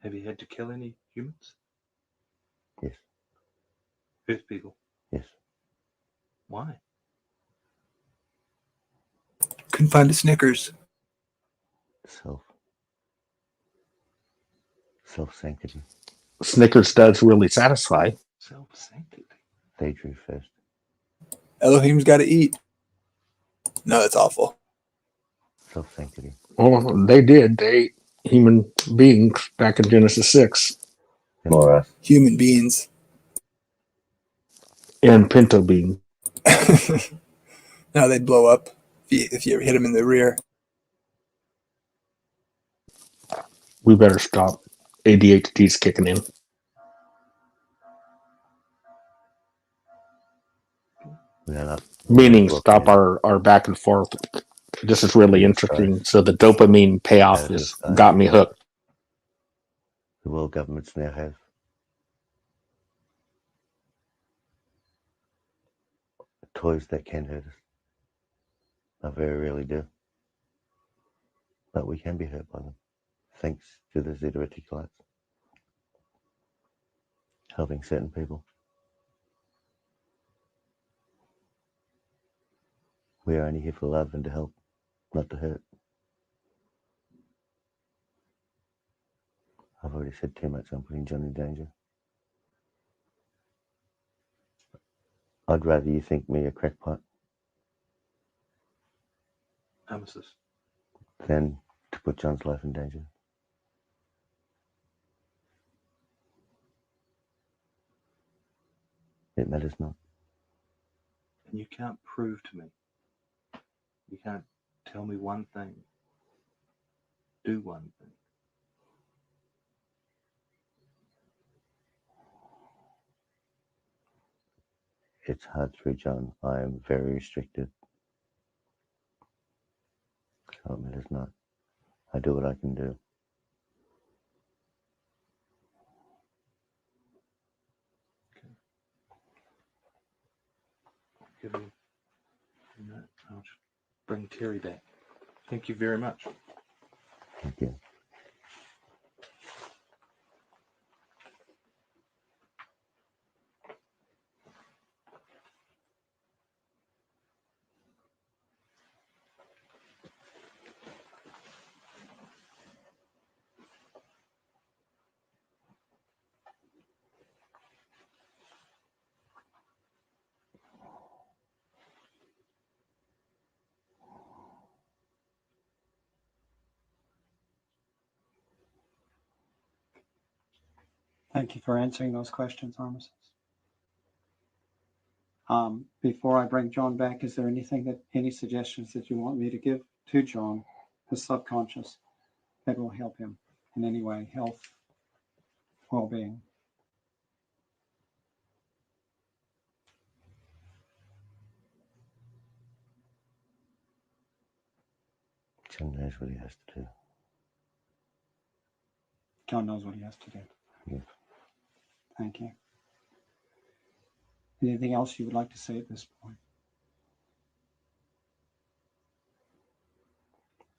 Have you had to kill any humans? Yes. Earth people? Yes. Why? Couldn't find a Snickers. Self-sanctity. Snickers does really satisfy. Self-sanctity. They drew first. Elohim's got to eat. No, that's awful. Self-sanctity. Well, they did. They ate human beings back in Genesis 6 Them or us. Human beings. and pinto beans. Now they'd blow up if you hit them in the rear. We better stop. ADHD's kicking in. We are not. Meaning stop our back and forth. This is really Yes, interesting. guys. So the dopamine payoff That is, has got me hooked. The world governments now have toys that can hurt us. I very rarely do. But we can be hurt by them. Thanks to the zeta reticulates. Helping certain people. We are only here for love and to help, not to hurt. I've already said too much on putting John in danger. I'd rather you think me a crackpot Armistice. than to put John's life in danger. It matters not. And you can't prove to me. You can't tell me one thing. Do one thing. It's hard through John. I am very restricted. So it matters not. I do what I can do. Give me a minute. I'll just bring Terry back. Thank you very much. Thank you. Thank you for answering those questions, Armistice. Before I bring John back, is there any suggestions that you want me to give to John, his subconscious, that will help him in any way, health, well-being? John knows what he has to do. John knows what he has to do. Yes. Thank you. Anything else you would like to say at this point?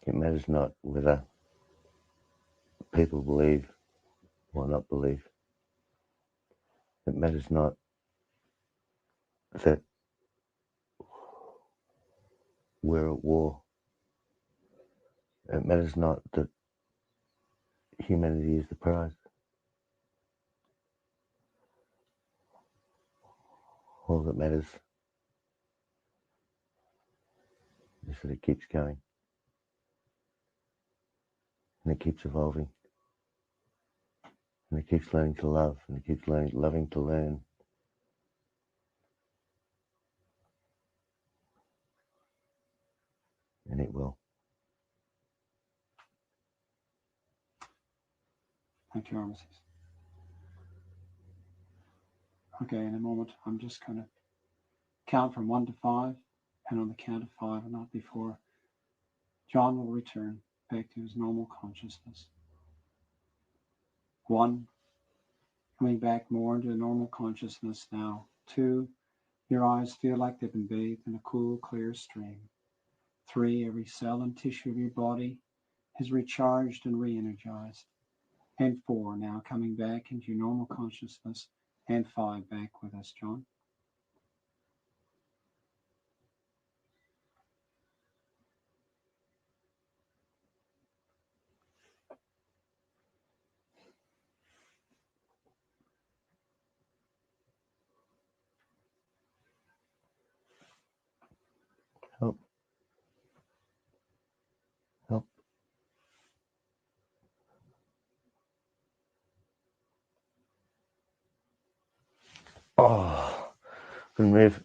It matters not whether people believe or not believe. It matters not that we're at war. It matters not that humanity is the prize. All that matters is that it keeps going. And it keeps evolving. And it keeps learning to love. And it keeps loving to learn. And it will. Thank you, Armistice. Okay, in a moment, I'm just going to count from 1 to 5, and on the count of 5 and not before, John will return back to his normal consciousness. 1, coming back more into normal consciousness now. 2, your eyes feel like they've been bathed in a cool, clear stream. 3, every cell and tissue of your body is recharged and re-energized. And 4, now coming back into your normal consciousness. And 5, back with us, John. Help. Help. Oh, couldn't move.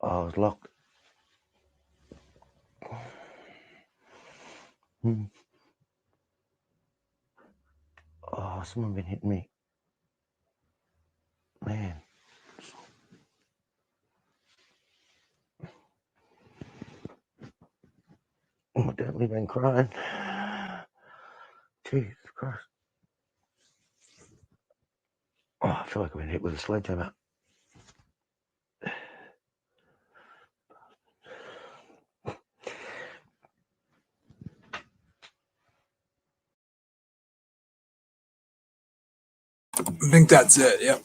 Oh, I was locked. Oh, someone been hitting me. Man. Oh, I've definitely been crying. Jesus Christ. Oh, I feel like I've been hit with a sledgehammer. I think that's it. Yep.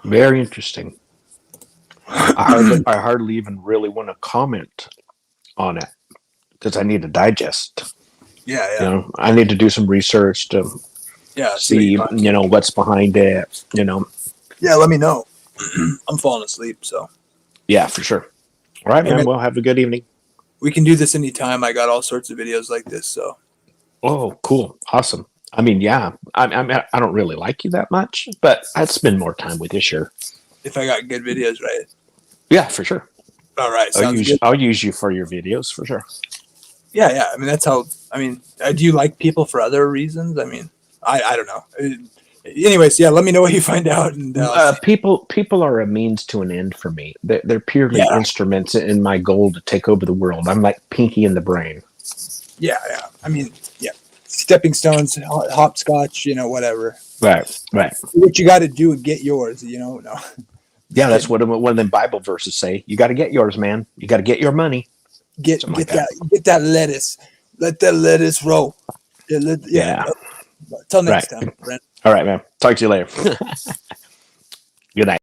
Very interesting. I hardly even really want to comment on it because I need to digest. Yeah, You know, I need to do some research to yeah. see, what's behind it. Yeah, let me know. I'm falling asleep, so Yeah, for sure. All right, Hey, man. man. Well, have a good evening. we can do this anytime. I got all sorts of videos like this, so Oh, cool. Awesome. I mean, yeah, I don't really like you that much, but I'd spend more time with you, sure. if I got good videos, right? Yeah, for sure. All right, sounds good. I'll use you for your videos for sure. Yeah, yeah. I mean, that's how. I mean, do you like people for other reasons? I mean, I don't know. Anyways, yeah. Let me know what you find out, and People are a means to an end for me. They're purely Yeah. instruments in my goal to take over the world. I'm like Pinky in the Brain. yeah, yeah. I mean, yeah. Stepping stones, hopscotch, whatever. Right. What you got to do to get yours, No. Yeah, that's what one of them Bible verses say. You got to get yours, man. You got to get your money. Get Something like get that lettuce. Let that lettuce roll. Yeah. Till next Right. time, friend. All right, man. Talk to you later. Good night.